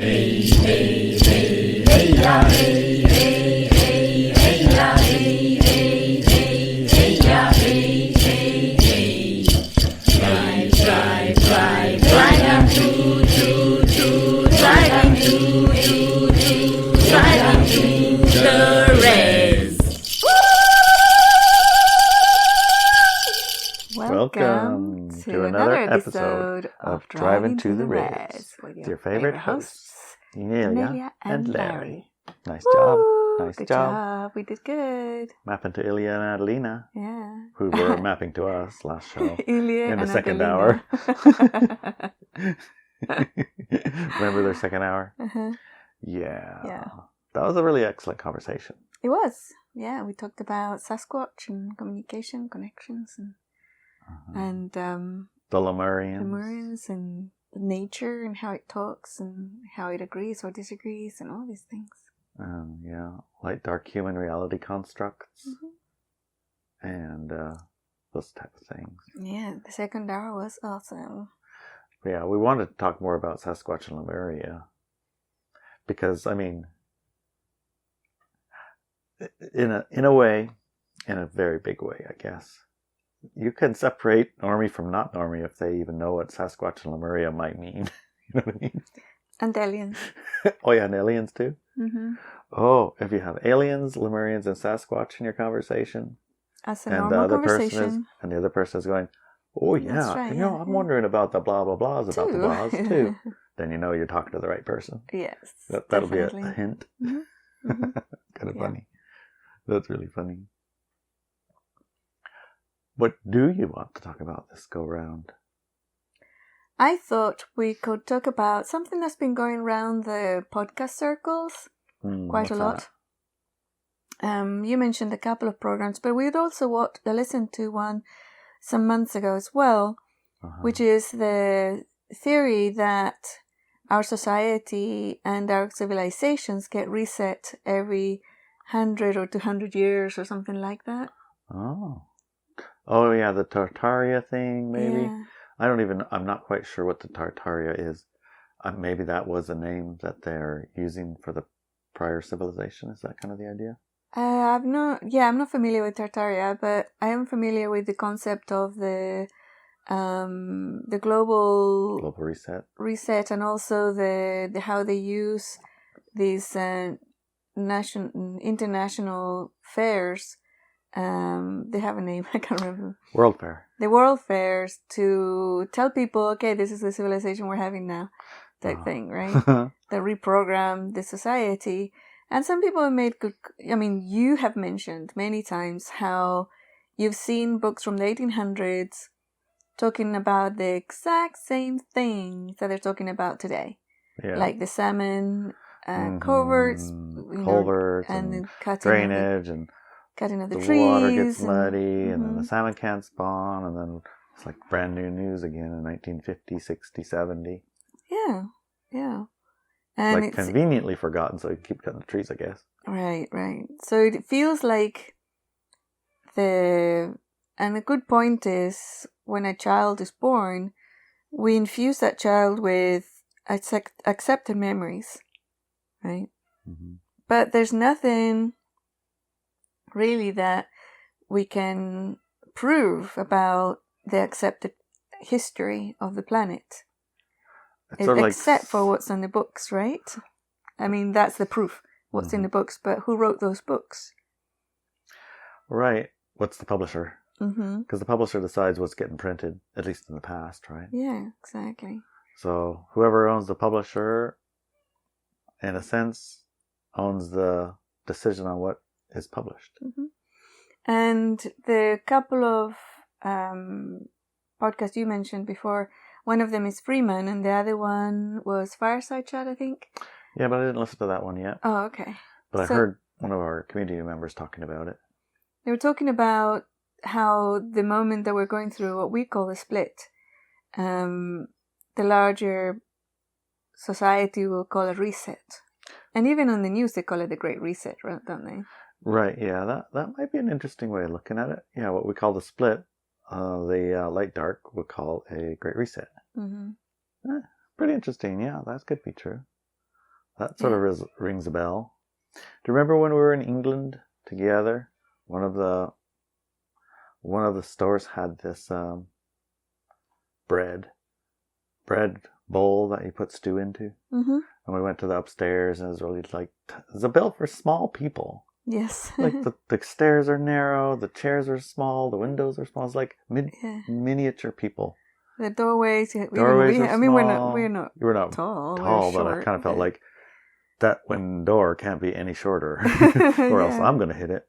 Welcome to another episode of Driving to the Res with your favorite hosts, Inelia and Larry. Nice job. Nice job. We did good. Mapping to Ilya and Adelina. Yeah. Who were mapping to us last show. Ilya in the and second Adelina. hour. Remember their second hour? Uh-huh. Yeah. That was a really excellent conversation. It was. Yeah, we talked about Sasquatch and communication, connections, and the Lemurians. And nature and how it talks and how it agrees or disagrees and all these things. Light, dark human reality constructs and those type of things. Yeah, the second hour was awesome. Yeah, we wanted to talk more about Sasquatch and Lemuria because, I mean, in a way, in a very big way, I guess, you can separate normie from not normie if they even know what Sasquatch and Lemuria might mean. You know what I mean? And aliens. Oh yeah, and aliens too? Mm-hmm. Oh, if you have aliens, Lemurians, and Sasquatch in your conversation, as a normal conversation, and the other person is going, oh yeah, right, I'm wondering about the blah blah blahs about the blahs too. Then you know you're talking to the right person. Yes, that'll be a hint. Mm-hmm. Mm-hmm. Kind of funny. That's really funny. What do you want to talk about this go round? I thought we could talk about something that's been going around the podcast circles quite a lot. You mentioned a couple of programs, but we'd also listened to one some months ago as well, which is the theory that our society and our civilizations get reset every 100 or 200 years or something like that. Oh yeah, the Tartaria thing, maybe. Yeah. I'm not quite sure what the Tartaria is. Maybe that was a name that they're using for the prior civilization. Is that kind of the idea? I'm not familiar with Tartaria, but I am familiar with the concept of the global reset, and also the how they use these international fairs. They have a name, I can't remember. World Fair. The World Fairs to tell people, okay, this is the civilization we're having now, type thing, right? They reprogram the society. And some people have made good, you have mentioned many times how you've seen books from the 1800s talking about the exact same things that they're talking about today. Yeah. Like the salmon culverts, and the drainage and cutting of the trees. The water gets muddy, and then the salmon can't spawn, and then it's like brand new news again in 1950, 60, 70. Yeah. And it's conveniently forgotten, so you keep cutting the trees, I guess. Right. So it feels like and the good point is when a child is born, we infuse that child with accepted memories, right? Mm-hmm. But there's nothing really that we can prove about the accepted history of the planet. Except for what's in the books, right? That's the proof, what's in the books, but who wrote those books? Right. What's the publisher? Mm-hmm. Because the publisher decides what's getting printed, at least in the past, right? Yeah, exactly. So whoever owns the publisher, in a sense, owns the decision on what is published. Mm-hmm. And the couple of podcasts you mentioned before, one of them is Freeman and the other one was Fireside Chat, I think. Yeah, but I didn't listen to that one yet. Oh, okay. But I heard one of our community members talking about it. They were talking about how the moment that we're going through what we call a split, the larger society will call a reset. And even on the news, they call it the Great Reset, don't they? Right, yeah, that might be an interesting way of looking at it. Yeah, what we call the split, the light dark would call a Great Reset. Mm-hmm. Pretty interesting, yeah, that could be true. That sort of rings a bell. Do you remember when we were in England together? One of the stores had this bread bowl that you put stew into. Mm-hmm. And we went to the upstairs, and it was really like, it's built for small people. Yes. Like the stairs are narrow, the chairs are small, the windows are small. It's like miniature people. The doorways. Doorways are small. We're not tall, but I kind of felt like that door can't be any shorter, or else I'm going to hit it.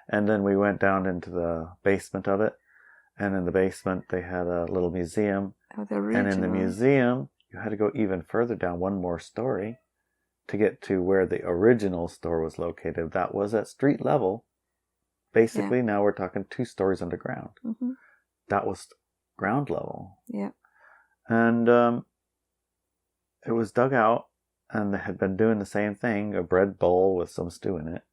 And then we went down into the basement of it, and in the basement they had a little museum. Oh, and in the museum, you had to go even further down, one more story, to get to where the original store was located. That was at street level. Basically, now we're talking 2 stories underground. Mm-hmm. That was ground level. Yeah. And it was dug out, and they had been doing the same thing, a bread bowl with some stew in it.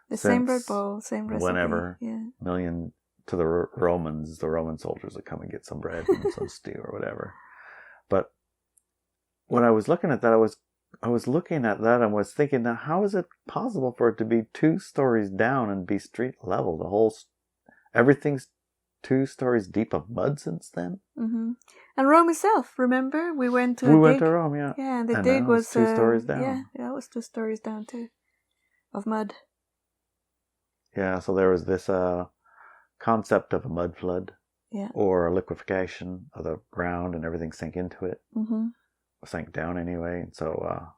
The same bread bowl, same recipe. Whenever. Million to the Romans, the Roman soldiers would come and get some bread and some stew or whatever. But when I was looking at that, I was looking at that and was thinking, now how is it possible for it to be 2 stories down and be street level? Everything's 2 stories deep of mud since then. Mm-hmm. And Rome itself, remember? We went to Rome, yeah. Yeah, and the dig was 2 stories down. Yeah, that was 2 stories down too, of mud. Yeah, so there was this concept of a mud flood, or a liquefaction of the ground, and everything sank into it. Mm-hmm. Sank down anyway. And so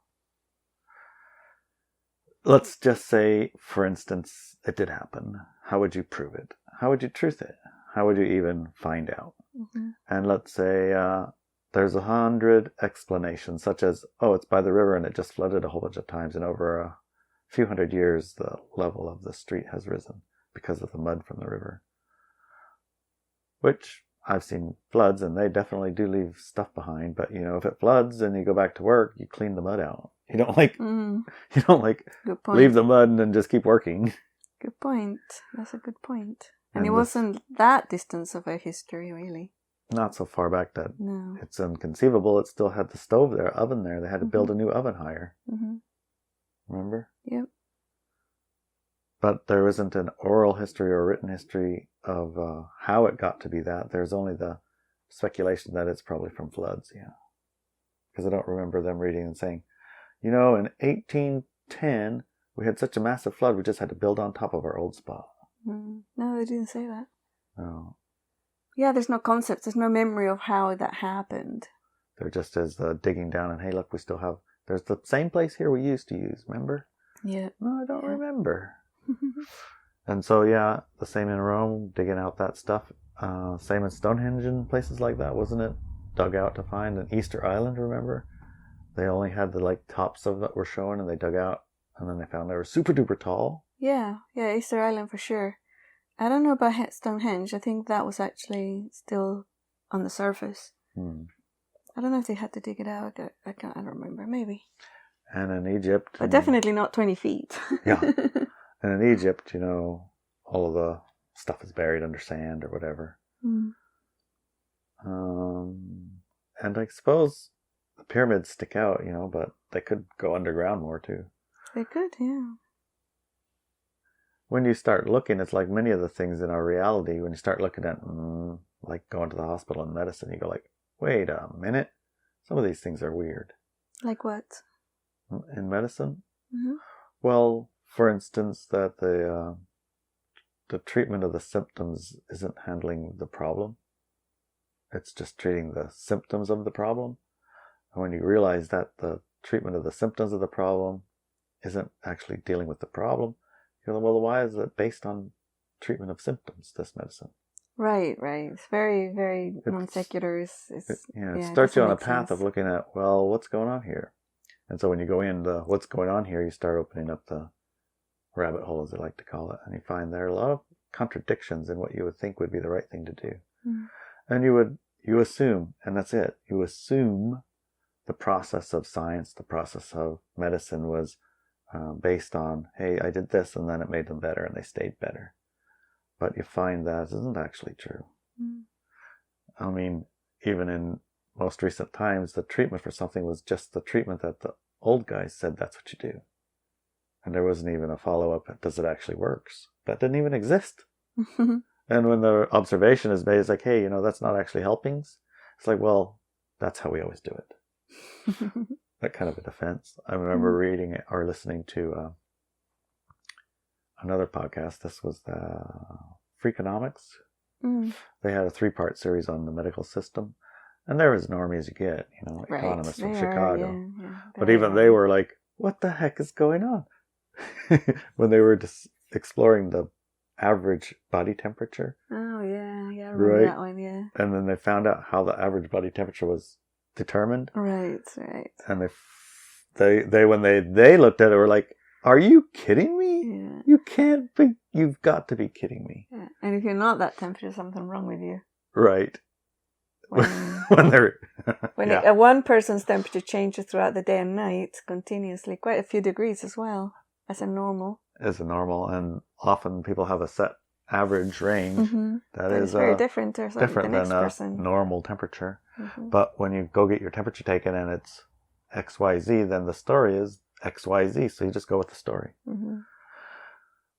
let's just say, for instance, it did happen. How would you prove it? How would you truth it? How would you even find out? Mm-hmm. And let's say there's 100 explanations, such as, it's by the river and it just flooded a whole bunch of times, and over a few hundred years the level of the street has risen because of the mud from the river. Which, I've seen floods, and they definitely do leave stuff behind. But if it floods and you go back to work, you clean the mud out. You don't leave the mud and then just keep working. Good point. That's a good point. And it wasn't that distance of a history, really. Not so far back that it's inconceivable. It still had the oven there. They had to build a new oven higher. Mm-hmm. Remember? Yep. But there isn't an oral history or written history of how it got to be that. There's only the speculation that it's probably from floods, Because I don't remember them reading and saying, in 1810, we had such a massive flood, we just had to build on top of our old spot. No, they didn't say that. No. Yeah, there's no concept. There's no memory of how that happened. There just is digging down and, hey, look, we still have... There's the same place here we used to use, remember? Yeah. No, I don't remember. And so, the same in Rome, digging out that stuff. Same in Stonehenge and places like that, wasn't it? Dug out to find. And Easter Island, remember? They only had the tops of it were showing, and they dug out, and then they found they were super duper tall. Yeah, Easter Island for sure. I don't know about Stonehenge. I think that was actually still on the surface. I don't know if they had to dig it out. I don't remember. Maybe. And in Egypt. But definitely not 20 feet. Yeah. And in Egypt, all of the stuff is buried under sand or whatever. And I suppose the pyramids stick out, but they could go underground more too. They could, yeah. When you start looking, it's like many of the things in our reality, when you start looking at, like going to the hospital and medicine, you go like, wait a minute. Some of these things are weird. Like what? In medicine? Mm-hmm. Well, for instance, that the treatment of the symptoms isn't handling the problem. It's just treating the symptoms of the problem. And when you realize that the treatment of the symptoms of the problem isn't actually dealing with the problem, you go, well, why is it based on treatment of symptoms, this medicine? Right. It's very, very non-secular. It starts you on a path of looking at, well, what's going on here? And so when you go into what's going on here, you start opening up the rabbit hole, as they like to call it, and you find there are a lot of contradictions in what you would think would be the right thing to do. And you assume, and that's it, you assume the process of science, the process of medicine was based on, hey, I did this and then it made them better and they stayed better. But you find that isn't actually true. I mean, even in most recent times, the treatment for something was just the treatment that the old guys said that's what you do. And there wasn't even a follow-up, does it actually works? That didn't even exist. And when the observation is made, it's like, hey, that's not actually helping. It's like, well, that's how we always do it. That kind of a defense. I remember reading or listening to another podcast. This was the Freakonomics. They had a 3-part series on the medical system. And they're as normie as you get, Right. economists from They Chicago. Yeah, But even they were like, what the heck is going on? When they were just exploring the average body temperature. Oh, yeah. I remember that one, yeah. And then they found out how the average body temperature was determined. Right. And they when they looked at it, were like, are you kidding me? Yeah. You can't be, you've got to be kidding me. Yeah. And if you're not that temperature, something wrong with you. Right. When they're... one person's temperature changes throughout the day and night continuously, quite a few degrees as well, as a normal. As a normal, and often people have a set average range that is very different to different the next than person. A normal temperature. But when you go get your temperature taken and it's XYZ, then the story is XYZ, so you just go with the story.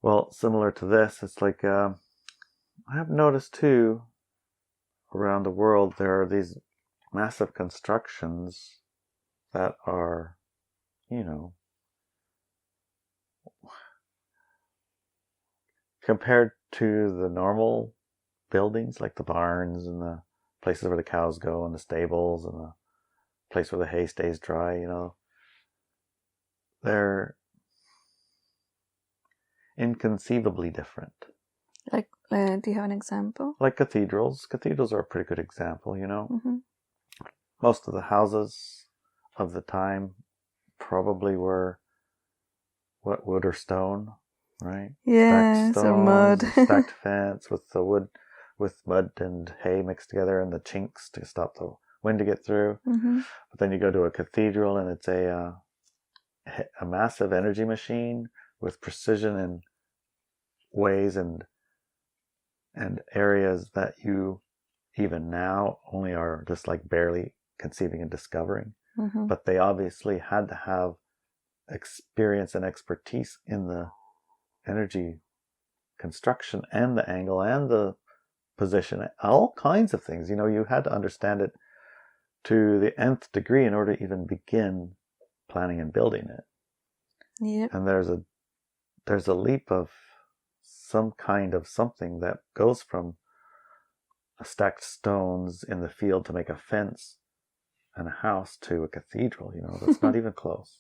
Well, similar to this, it's like I have noticed too, around the world there are these massive constructions that are, compared to the normal buildings, like the barns and the places where the cows go and the stables and the place where the hay stays dry, they're inconceivably different. Like, do you have an example? Like cathedrals. Cathedrals are a pretty good example, Most of the houses of the time probably were wood or stone, right? Yeah, stacked stones, so mud. Stacked fence with the wood, with mud and hay mixed together, and the chinks to stop the wind to get through. But then you go to a cathedral, and it's a massive energy machine with precision in ways and areas that you even now only are just like barely conceiving and discovering. But they obviously had to have experience and expertise in the energy construction and the angle and the position, all kinds of things. You had to understand it to the nth degree in order to even begin planning and building it. Yep. And there's a leap of some kind of something that goes from stacked stones in the field to make a fence and a house to a cathedral. That's not even close.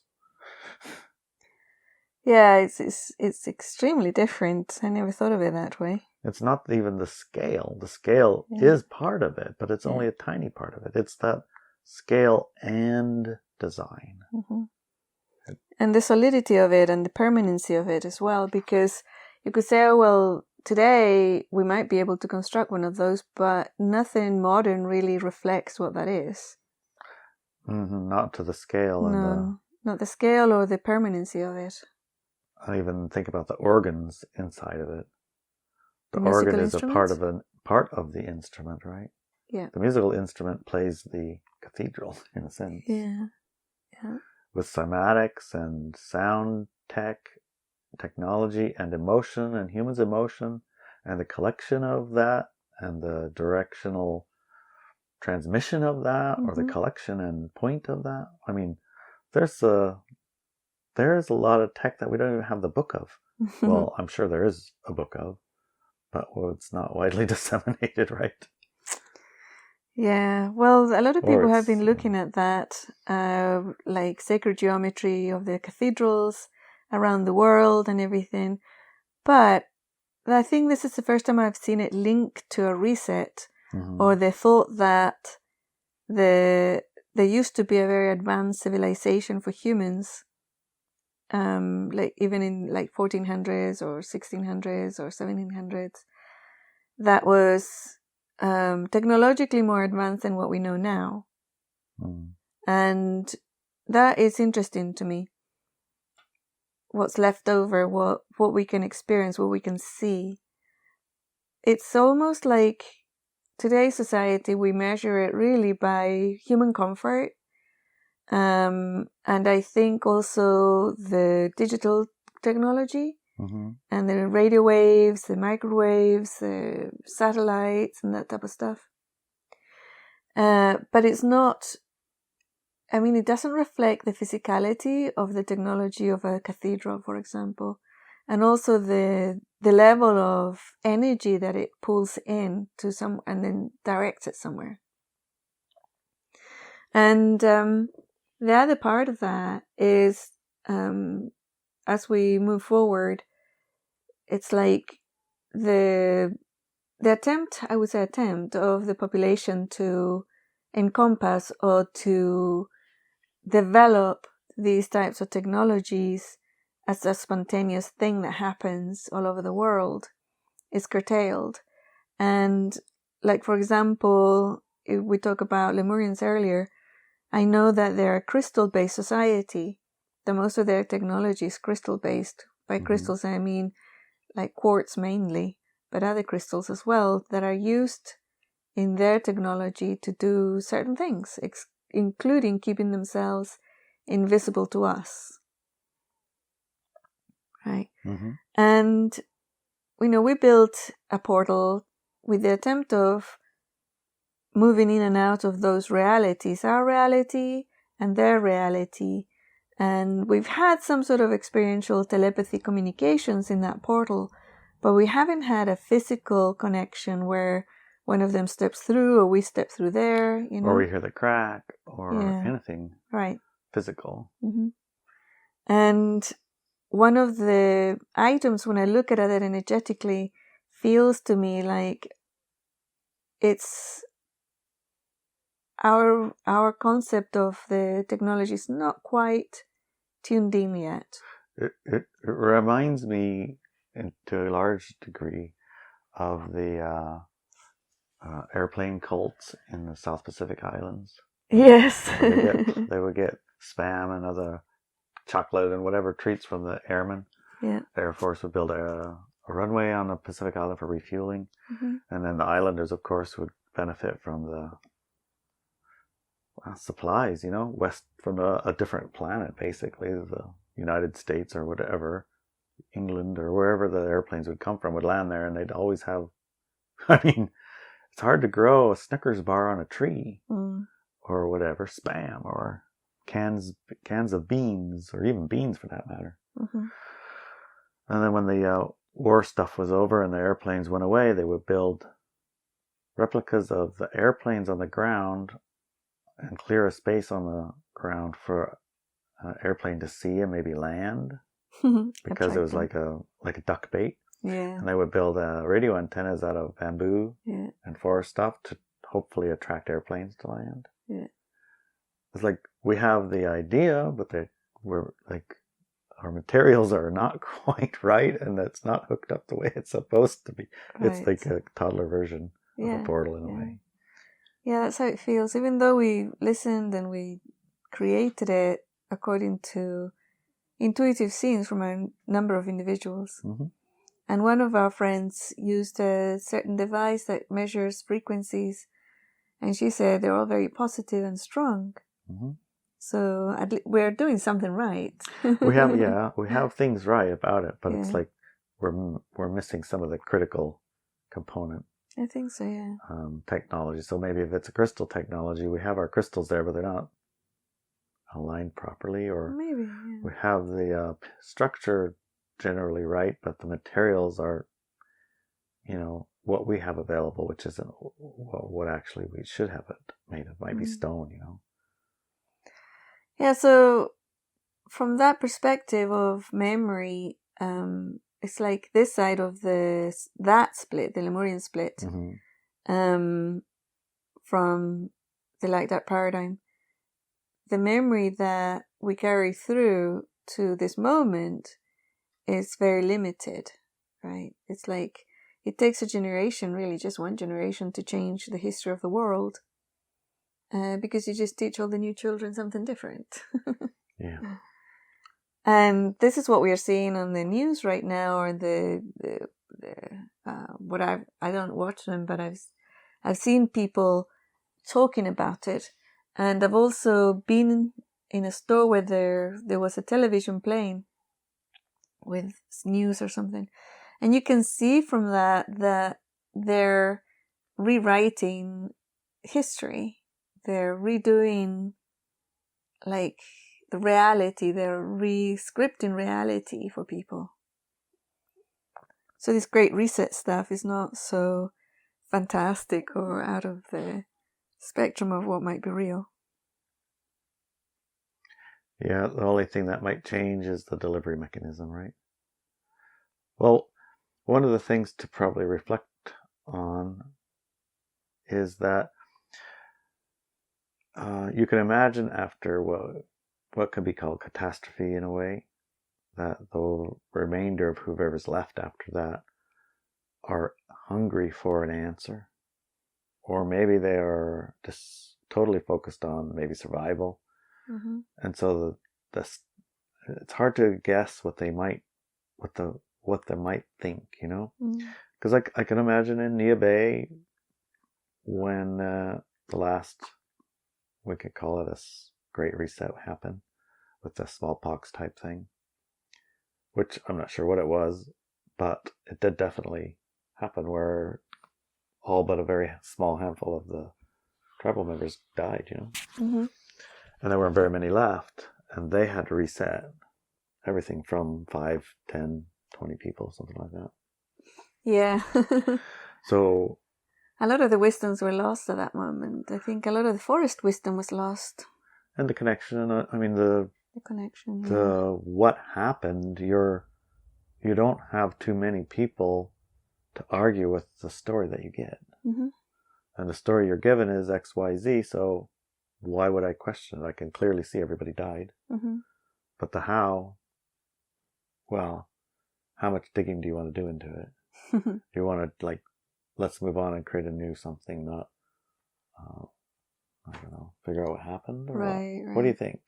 Yeah, it's extremely different. I never thought of it that way. It's not even the scale. The scale is part of it, but it's only a tiny part of it. It's that scale and design. And the solidity of it and the permanency of it as well, because you could say, oh, well, today we might be able to construct one of those, but nothing modern really reflects what that is. Not to the scale. No, not the scale or the permanency of it. I even think about the organs inside of it. The musical organ is instruments? a part of the instrument, right? Yeah. The musical instrument plays the cathedral, in a sense. Yeah. With cymatics and sound technology and emotion and humans' emotion and the collection of that and the directional transmission of that or the collection and point of that. I mean, there's a lot of tech that we don't even have the book of. Well, I'm sure there is a book of, but it's not widely disseminated, right? Yeah, well, a lot of people have been looking at that, like sacred geometry of the cathedrals around the world and everything. But I think this is the first time I've seen it linked to a reset, or the thought that there used to be a very advanced civilization for humans, like even in like 1400s or 1600s or 1700s, that was technologically more advanced than what we know now. And that is interesting to me. What's left over, what we can experience, what we can see. It's almost like today's society, we measure it really by human comfort And I think also the digital technology and the radio waves, the microwaves, the satellites and that type of stuff. But it's not, I mean, it doesn't reflect the physicality of the technology of a cathedral, for example, and also the level of energy that it pulls in to some and then directs it somewhere. And the other part of that is, as we move forward, it's like the attempt, I would say, of the population to encompass or to develop these types of technologies as a spontaneous thing that happens all over the world is curtailed. And like, for example, if we talk about Lemurians earlier, I know that they're a crystal-based society. The most of their technology is crystal-based. By crystals, I mean like quartz mainly, but other crystals as well that are used in their technology to do certain things, including keeping themselves invisible to us. Right? And, we built a portal with the attempt of moving in and out of those realities, our reality and their reality. And we've had some sort of experiential telepathy communications in that portal, but we haven't had a physical connection where one of them steps through or we step through there, Or we hear the crack or anything physical. And one of the items, when I look at it energetically, feels to me like it's our concept of the technology is not quite tuned in yet. It reminds me, to a large degree, of the airplane cults in the South Pacific Islands. Yes. They would get spam and other chocolate and whatever treats from the airmen. Yeah. The Air Force would build a runway on the Pacific Island for refueling. And then the islanders, of course, would benefit from the supplies, west from a different planet, basically. The United States or whatever, England or wherever the airplanes would come from would land there, and they'd always have, I mean, it's hard to grow a Snickers bar on a tree or whatever, spam or cans of beans, or even beans for that matter. And then when the war stuff was over and the airplanes went away, they would build replicas of the airplanes on the ground and clear a space on the ground for an airplane to see and maybe land, because it was like a duck bait. Yeah. And they would build radio antennas out of bamboo and forest stuff to hopefully attract airplanes to land. Yeah. It's like we have the idea, but we're like, our materials are not quite right, and it's not hooked up the way it's supposed to be. Right. It's like a toddler version of a portal in a way. Yeah, that's how it feels. Even though we listened and we created it according to intuitive scenes from a number of individuals. And one of our friends used a certain device that measures frequencies, and she said they're all very positive and strong. So we're doing something right. we have things right about it, but it's like we're missing some of the critical component. I think so, yeah. Technology. So maybe if it's a crystal technology, we have our crystals there, but they're not aligned properly, or maybe we have the structure generally right, but the materials are, what we have available, which isn't what actually we should have it made of. Might be stone, Yeah, so from that perspective of memory, it's like this side of that split, the Lemurian split, from the like that paradigm, the memory that we carry through to this moment is very limited, right? It's like it takes a generation, really just one generation, to change the history of the world, because you just teach all the new children something different. Yeah. And this is what we are seeing on the news right now, or what I don't watch them, but I've seen people talking about it, and I've also been in a store where there was a television playing with news or something. And you can see from that they're rewriting history. They're redoing like the reality. They're re-scripting reality for people. So this Great Reset stuff is not so fantastic or out of the spectrum of what might be real. Yeah, the only thing that might change is the delivery mechanism, right? Well, one of the things to probably reflect on is that you can imagine after what could be called catastrophe in a way, that the remainder of whoever's left after that are hungry for an answer. Or maybe they are just totally focused on maybe survival. Mm-hmm. And so it's hard to guess what they might think, you know? Because I can imagine in Nia Bay when the last, we could call it a Great Reset happened with the smallpox type thing, which I'm not sure what it was, but it did definitely happen where all but a very small handful of the tribal members died, you know? Mm-hmm. And there weren't very many left, and they had to reset everything from 5, 10, 20 people, something like that. Yeah. So a lot of the wisdoms were lost at that moment. I think a lot of the forest wisdom was lost. And the connection, I mean the connection, what happened, you don't have too many people to argue with the story that you get. Mm-hmm. And the story you're given is XYZ, so why would I question it? I can clearly see everybody died. Mm-hmm. But the how, well, how much digging do you want to do into it? Do you want to, like, let's move on and create a new something, not, I don't know, figure out what happened? Or right. What do you think?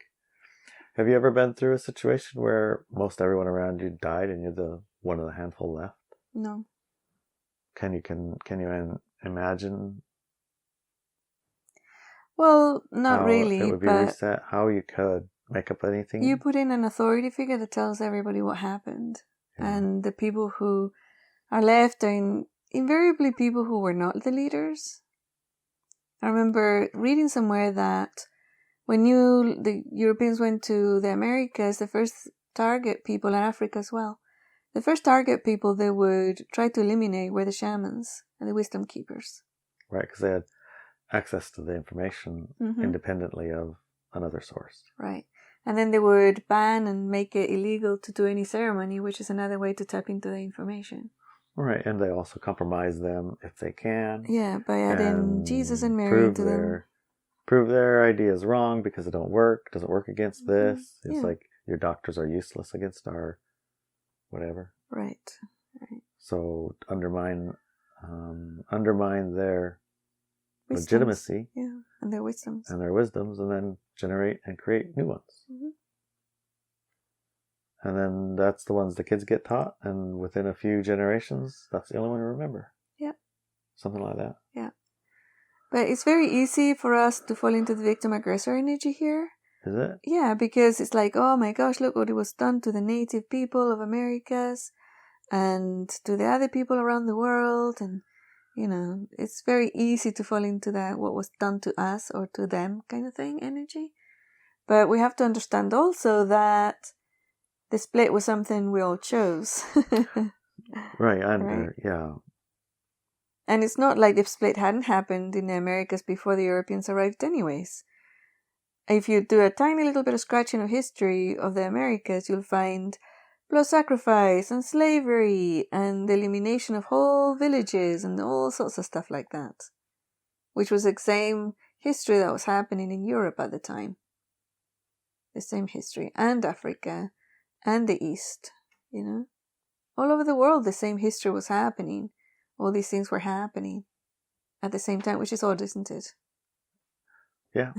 Have you ever been through a situation where most everyone around you died and you're the one of the handful left? No. Can you imagine? Well, not how really. It would be but reset. How you could make up anything. You put in an authority figure that tells everybody what happened, and the people who are left are invariably people who were not the leaders. I remember reading somewhere that when the Europeans went to the Americas, the first target people, and Africa as well, the first target people they would try to eliminate were the shamans and the wisdom keepers. Right, because they had access to the information independently of another source. Right. And then they would ban and make it illegal to do any ceremony, which is another way to tap into the information. Right, and they also compromise them if they can. Yeah, by adding Jesus and Mary into them. Prove their idea is wrong because it doesn't work against this. It's like your doctors are useless against our whatever. Right. So undermine their wisdoms. Legitimacy. Yeah, and their wisdoms. And then generate and create new ones. And then that's the ones the kids get taught, and within a few generations, that's the only one to remember. Yeah. Something like that. Yeah. But it's very easy for us to fall into the victim-aggressor energy here. Is it? Yeah, because it's like, oh my gosh, look what it was done to the native people of Americas and to the other people around the world. And, you know, it's very easy to fall into that what was done to us or to them kind of thing energy. But we have to understand also that the split was something we all chose. Right. Yeah. And it's not like the split hadn't happened in the Americas before the Europeans arrived anyways. If you do a tiny little bit of scratching of history of the Americas, you'll find blood sacrifice and slavery and the elimination of whole villages and all sorts of stuff like that, which was the same history that was happening in Europe at the time. The same history, and Africa, and the East, you know. All over the world, the same history was happening. All these things were happening at the same time, which is odd, isn't it? Yeah.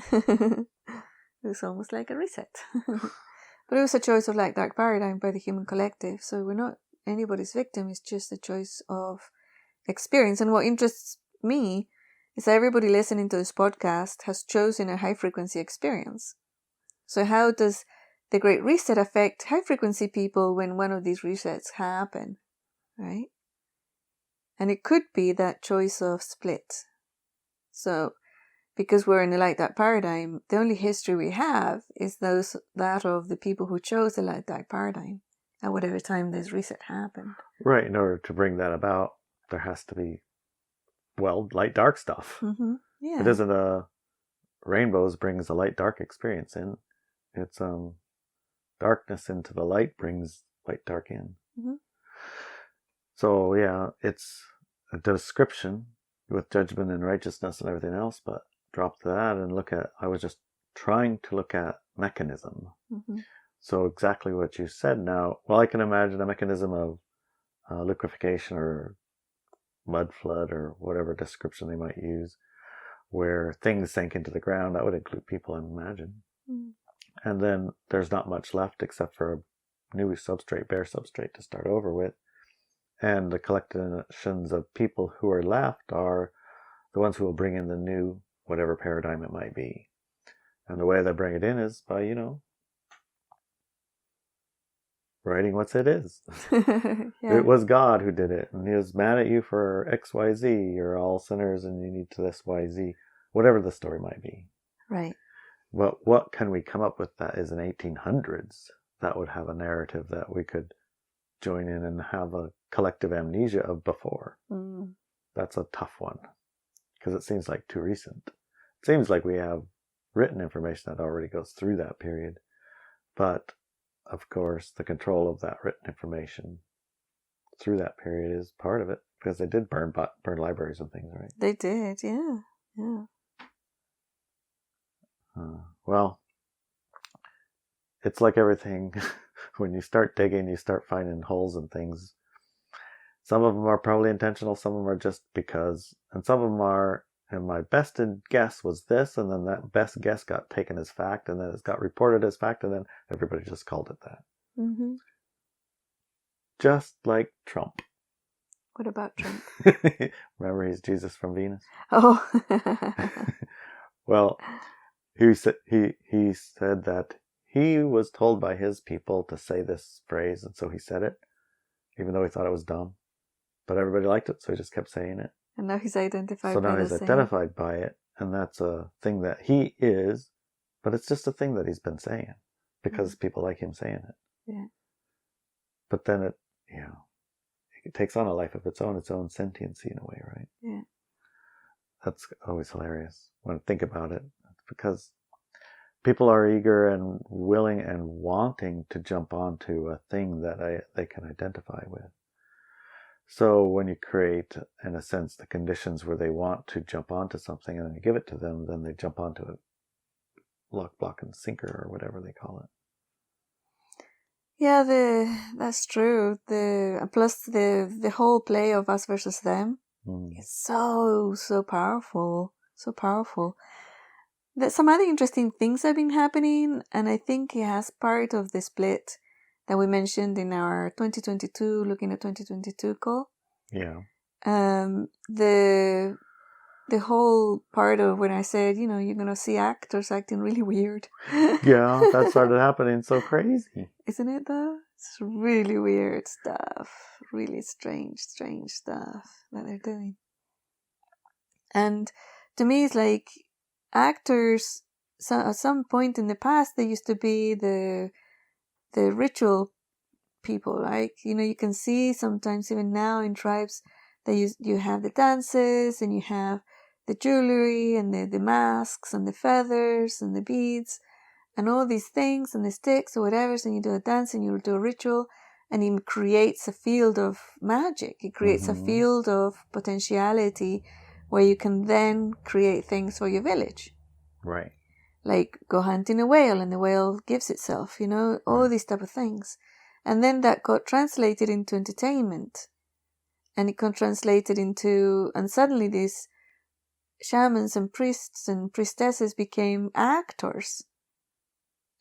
It's almost like a reset. But it was a choice of like dark paradigm by the human collective. So we're not anybody's victim. It's just a choice of experience. And what interests me is that everybody listening to this podcast has chosen a high frequency experience. So how does the Great Reset affect high frequency people when one of these resets happen, right? And it could be that choice of split. So because we're in the light dark paradigm, the only history we have is that of the people who chose the light dark paradigm at whatever time this reset happened. Right. In order to bring that about, there has to be, well, light dark stuff. Mm-hmm. Yeah. It isn't a rainbows brings a light dark experience in. It's darkness into the light brings light dark in. Mm-hmm. So yeah, it's a description with judgment and righteousness and everything else, but drop that and look at, I was just trying to look at mechanism. Mm-hmm. So exactly what you said now, well, I can imagine a mechanism of liquefaction or mud flood or whatever description they might use, where things sank into the ground. That would include people, I imagine. Mm-hmm. And then there's not much left except for a new substrate, bare substrate to start over with. And the collections of people who are left are the ones who will bring in the new, whatever paradigm it might be. And the way they bring it in is by, writing what it is. Yeah. It was God who did it, and he was mad at you for XYZ. You're all sinners and you need to this YZ, whatever the story might be. Right. But what can we come up with that is in 1800s that would have a narrative that we could join in and have a collective amnesia of before? Mm. That's a tough one because it seems like too recent. It seems like we have written information that already goes through that period, but of course the control of that written information through that period is part of it, because they did burn libraries and things, right? They did, yeah. Well, it's like everything. When you start digging, you start finding holes in things. Some of them are probably intentional, some of them are just because, and some of them are, and my best guess was this, and then that best guess got taken as fact, and then it got reported as fact, and then everybody just called it that. Mm-hmm. Just like Trump. What about Trump? Remember, he's Jesus from Venus? Oh. Well, he said that he was told by his people to say this phrase, and so he said it, even though he thought it was dumb. But everybody liked it, so he just kept saying it. And now he's identified So by now he's identified by it, and that's a thing that he is, but it's just a thing that he's been saying because people like him saying it. Yeah. But then it takes on a life of its own sentiency in a way, right? Yeah. That's always hilarious when I think about it, because people are eager and willing and wanting to jump onto a thing that they can identify with. So when you create, in a sense, the conditions where they want to jump onto something and then you give it to them, then they jump onto it. Lock, block, and sinker, or whatever they call it. Yeah, that's true. Plus the whole play of us versus them is so powerful. So powerful. There's some other interesting things have been happening, and I think it has part of the split that we mentioned in our 2022, looking at 2022 call. Yeah. The whole part of when I said, you're going to see actors acting really weird. Yeah, that started happening so crazy. Isn't it though? It's really weird stuff. Really strange stuff that they're doing. And to me, it's like actors, at some point in the past, they used to be the ritual people. Like, you can see sometimes even now in tribes that you have the dances and you have the jewelry and the masks and the feathers and the beads and all these things and the sticks or whatever. So you do a dance and you do a ritual, and it creates a field of magic. It creates a field of potentiality where you can then create things for your village. Right. Like go hunting a whale and the whale gives itself, all these type of things. And then that got translated into entertainment. And it got translated into, and suddenly these shamans and priests and priestesses became actors.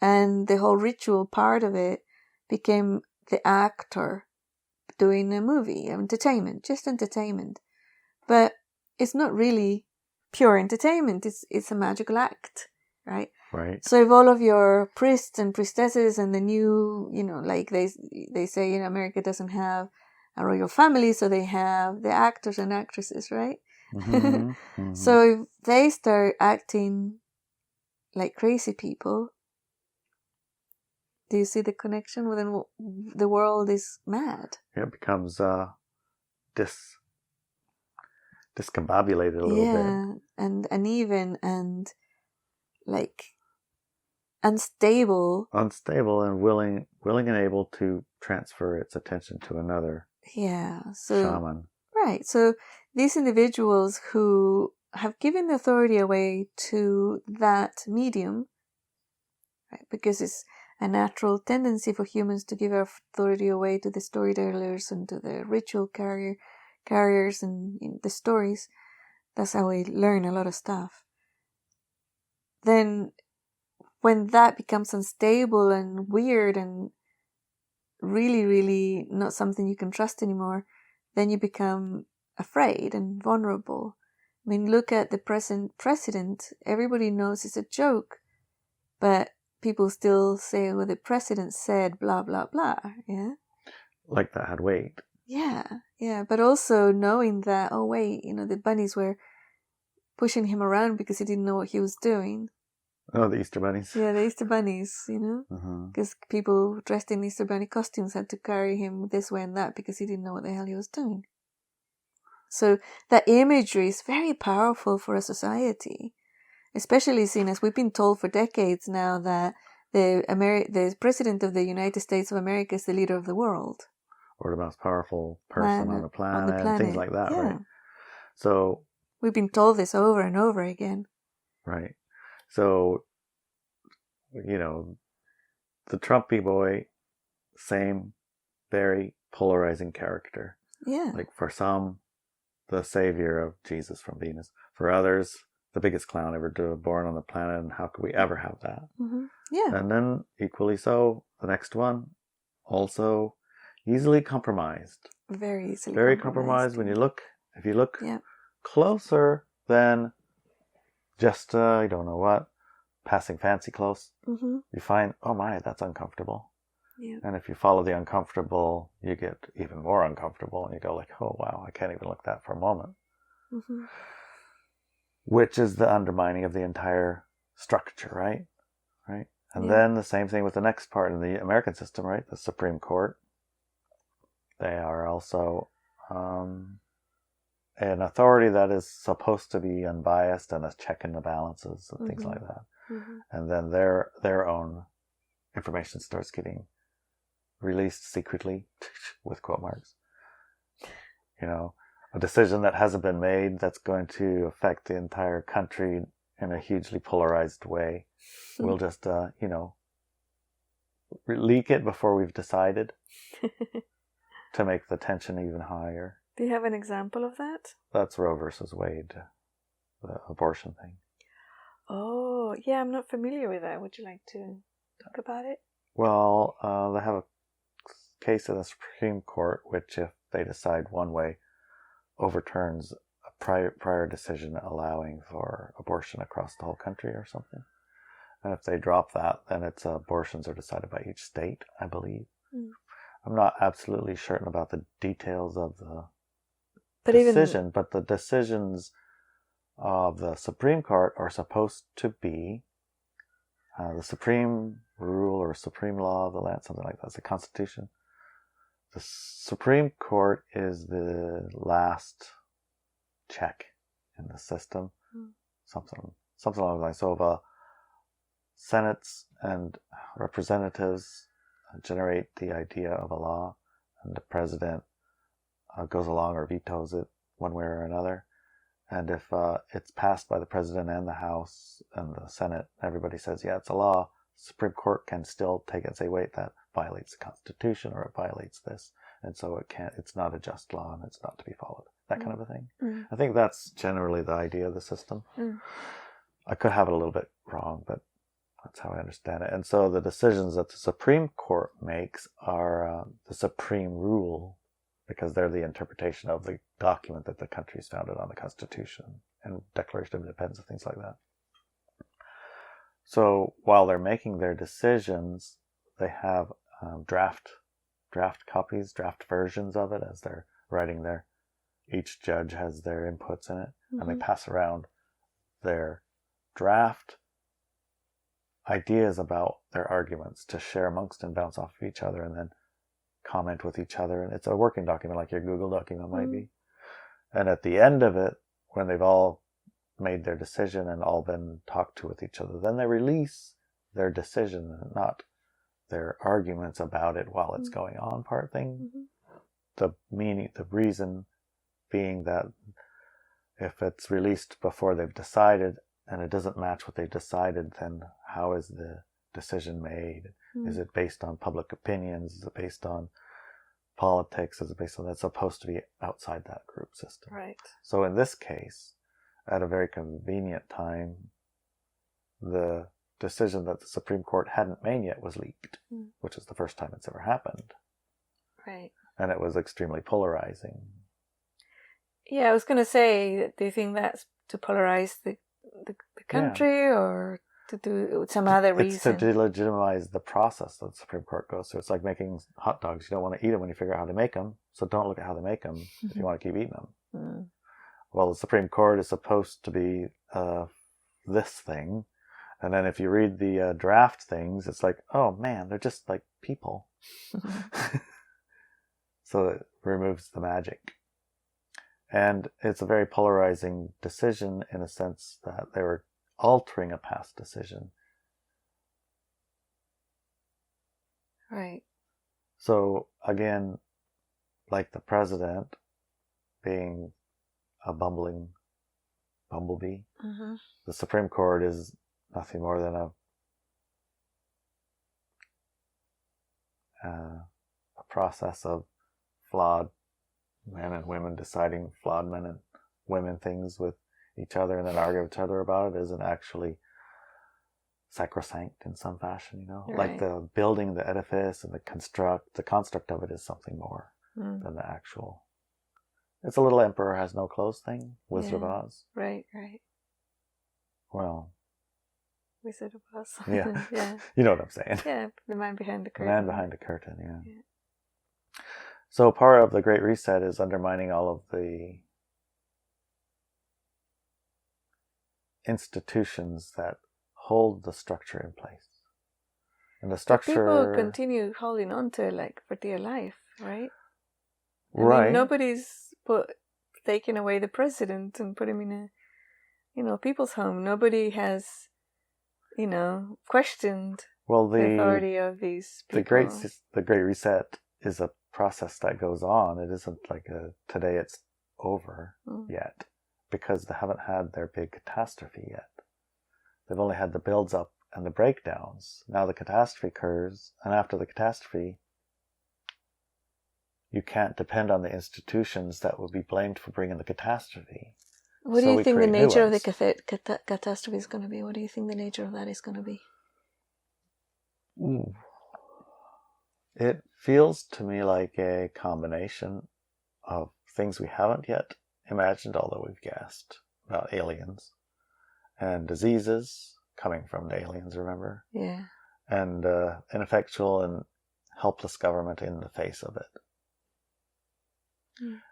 And the whole ritual part of it became the actor doing a movie, entertainment, just entertainment. But it's not really pure entertainment. It's a magical act, right? Right. So if all of your priests and priestesses and the new, like they say in America doesn't have a royal family, so they have the actors and actresses, right? Mm-hmm. Mm-hmm. So if they start acting like crazy people, do you see the connection? Well, then the world is mad. It becomes discombobulated a little bit. And uneven and like unstable. Unstable and willing and able to transfer its attention to another shaman. Right. So these individuals who have given the authority away to that medium, right, because it's a natural tendency for humans to give our authority away to the storytellers and to the ritual carriers and the stories. That's how we learn a lot of stuff. Then when that becomes unstable and weird and really, really not something you can trust anymore, then you become afraid and vulnerable. I mean, look at the present president. Everybody knows it's a joke, but people still say, well, the president said blah, blah, blah, yeah? Like that had weight. Yeah, but also knowing that, oh, wait, the bunnies were pushing him around because he didn't know what he was doing. Oh, the Easter bunnies. Yeah, the Easter bunnies, because people dressed in Easter bunny costumes had to carry him this way and that because he didn't know what the hell he was doing. So that imagery is very powerful for a society, especially seen as we've been told for decades now that the president of the United States of America is the leader of the world. Or the most powerful person on the planet. Things like that, right? So we've been told this over and over again. Right. So, the Trumpy boy, same, very polarizing character. Yeah. Like for some, the savior of Jesus from Venus. For others, the biggest clown ever born on the planet, and how could we ever have that? Mm-hmm. Yeah. And then, equally so, the next one, also easily compromised. Very easily Very compromised. If you look closer than just, I don't know what, passing fancy close, you find, oh my, that's uncomfortable. Yeah. And if you follow the uncomfortable, you get even more uncomfortable, and you go like, oh wow, I can't even look that for a moment. Mm-hmm. Which is the undermining of the entire structure, right? Right. And then the same thing with the next part in the American system, right? The Supreme Court. They are also an authority that is supposed to be unbiased and a check in the balances and things like that. Mm-hmm. And then their own information starts getting released secretly, with quote marks. A decision that hasn't been made that's going to affect the entire country in a hugely polarized way. We'll just, leak it before we've decided to make the tension even higher. Do you have an example of that? That's Roe versus Wade, the abortion thing. Oh, yeah, I'm not familiar with that. Would you like to talk about it? Well, they have a case in the Supreme Court, which if they decide one way, overturns a prior decision allowing for abortion across the whole country or something. And if they drop that, then abortions are decided by each state, I believe. I'm not absolutely certain about the details of the decision, but the decisions of the Supreme Court are supposed to be the supreme rule or supreme law of the land, something like that. It's the Constitution. The Supreme Court is the last check in the system. Something along the lines. So if senates and representatives generate the idea of a law, and the president goes along or vetoes it one way or another, and if it's passed by the president and the House and the Senate, everybody says, yeah, it's a law, the Supreme Court can still take it and say, wait, that violates the Constitution or it violates this, and so it's not a just law and it's not to be followed. That kind of a thing. I think that's generally the idea of the system. I could have it a little bit wrong, but that's how I understand it. And so the decisions that the Supreme Court makes are the supreme rule, because they're the interpretation of the document that the country is founded on, the Constitution and Declaration of Independence and things like that. So while they're making their decisions, they have draft copies, draft versions of it as they're writing their. Each judge has their inputs in it, and they pass around their draft ideas about their arguments to share amongst and bounce off of each other, and then comment with each other. And it's a working document like your Google document might be. And at the end of it, when they've all made their decision and all been talked to with each other, then they release their decision, not their arguments about it while it's going on part thing. The reason being that if it's released before they've decided and it doesn't match what they've decided, then how is the decision made? Is it based on public opinions? Is it based on politics? Is it based on that's supposed to be outside that group system? Right. So in this case, at a very convenient time, the decision that the Supreme Court hadn't made yet was leaked, which is the first time it's ever happened. Right. And it was extremely polarizing. Yeah, I was going to say, do you think that's to polarize the country or to do some other reason? It's to delegitimize the process that the Supreme Court goes through. It's like making hot dogs. You don't want to eat them when you figure out how to make them, so don't look at how they make them if you want to keep eating them. Well, the Supreme Court is supposed to be this thing, and then if you read the draft things, it's like, oh man, they're just like people. So it removes the magic. And it's a very polarizing decision in a sense that they were altering a past decision. Right. So again, like the president being a bumbling bumblebee, the Supreme Court is nothing more than a process of flawed men and women deciding flawed men and women things with each other and then arguing with each other about it isn't actually sacrosanct in some fashion, you know? Right. Like the building, the edifice, and the construct of it is something more than the actual. It's a little emperor has no clothes thing, Wizard of Oz. Right, right. Well. Wizard of Oz. Yeah. Yeah. You know what I'm saying. Yeah, the man behind the curtain. The man behind the curtain, yeah. So part of the Great Reset is undermining all of the institutions that hold the structure in place. And the structure... But people continue holding on to it like for dear life, right? Right. I mean, nobody's taken away the president and put him in a, people's home. Nobody has, questioned the authority of these people. The Great Reset is a process that goes on. It isn't like today it's over yet, because they haven't had their big catastrophe yet. They've only had the builds up and the breakdowns. Now the catastrophe occurs, and after the catastrophe, you can't depend on the institutions that will be blamed for bringing the catastrophe. What do you think the nature of the catastrophe is going to be? What do you think the nature of that is going to be? It feels to me like a combination of things we haven't yet imagined, although we've guessed, about aliens and diseases coming from the aliens, remember? Yeah. And ineffectual and helpless government in the face of it.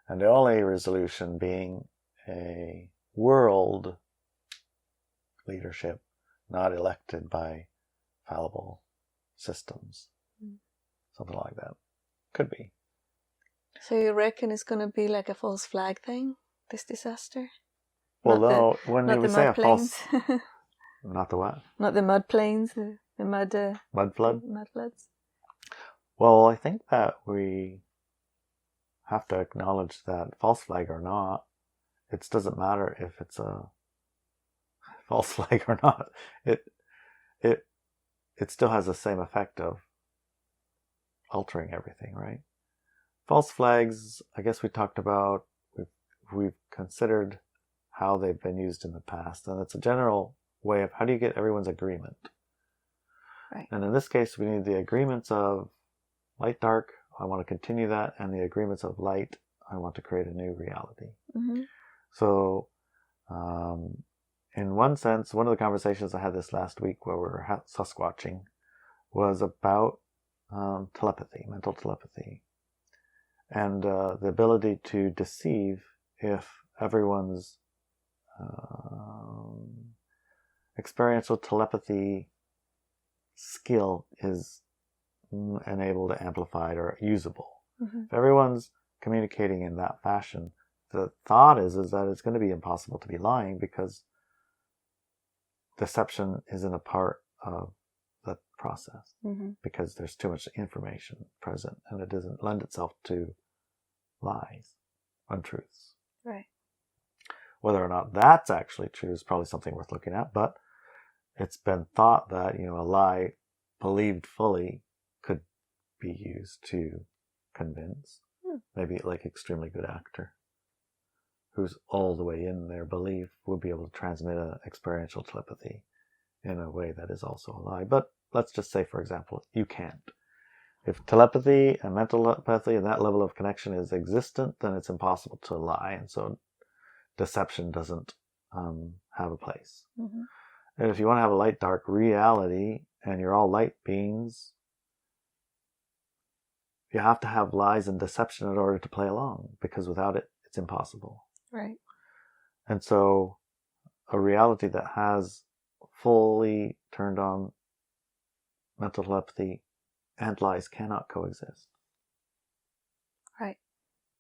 And the only resolution being a world leadership not elected by fallible systems. Something like that. Could be. So you reckon it's going to be like a false flag thing, this disaster? Well, when you would say a false... planes. Not the what? Not the mud planes, the mud... mud flood? Mud floods. Well, I think that we have to acknowledge that false flag or not, it doesn't matter if it's a false flag or not. It still has the same effect of altering everything, right? False flags, I guess we talked about, we've considered how they've been used in the past, and it's a general way of how do you get everyone's agreement. Right. And in this case, we need the agreements of light, dark, I want to continue that, and the agreements of light, I want to create a new reality. So in one sense, one of the conversations I had this last week where we were Sasquatching was about telepathy, mental telepathy, and the ability to deceive if everyone's experiential telepathy skill is enabled, amplified, or usable. Mm-hmm. If everyone's communicating in that fashion, the thought is that it's going to be impossible to be lying because deception isn't a part of the process, mm-hmm. because there's too much information present and it doesn't lend itself to lies, untruths. Right. Whether or not that's actually true is probably something worth looking at, but it's been thought that, a lie believed fully could be used to convince, maybe like extremely good actor who's all the way in their belief would be able to transmit an experiential telepathy in a way that is also a lie. But let's just say, for example, you can't. If telepathy and mental telepathy and that level of connection is existent, then it's impossible to lie, and so deception doesn't have a place. Mm-hmm. And if you want to have a light-dark reality and you're all light beings, you have to have lies and deception in order to play along, because without it, it's impossible. Right. And so a reality that has fully turned on mental telepathy and lies cannot coexist. Right.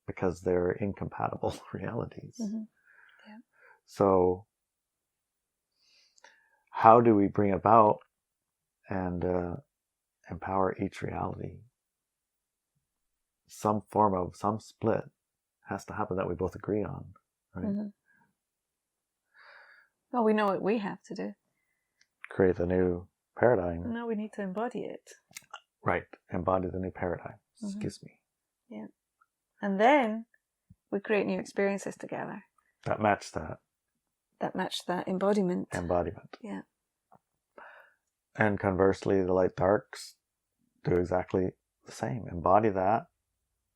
Because they're incompatible realities. Mm-hmm. Yeah. So how do we bring about and empower each reality? Some form of, some split has to happen that we both agree on, right? Mm-hmm. Well, we know what we have to do. Create a new paradigm. Now we need to embody it. Right. Embody the new paradigm. Mm-hmm. Excuse me. Yeah. And then we create new experiences together. That match that. That match that embodiment. Embodiment. Yeah. And conversely, the light darks do exactly the same. Embody that.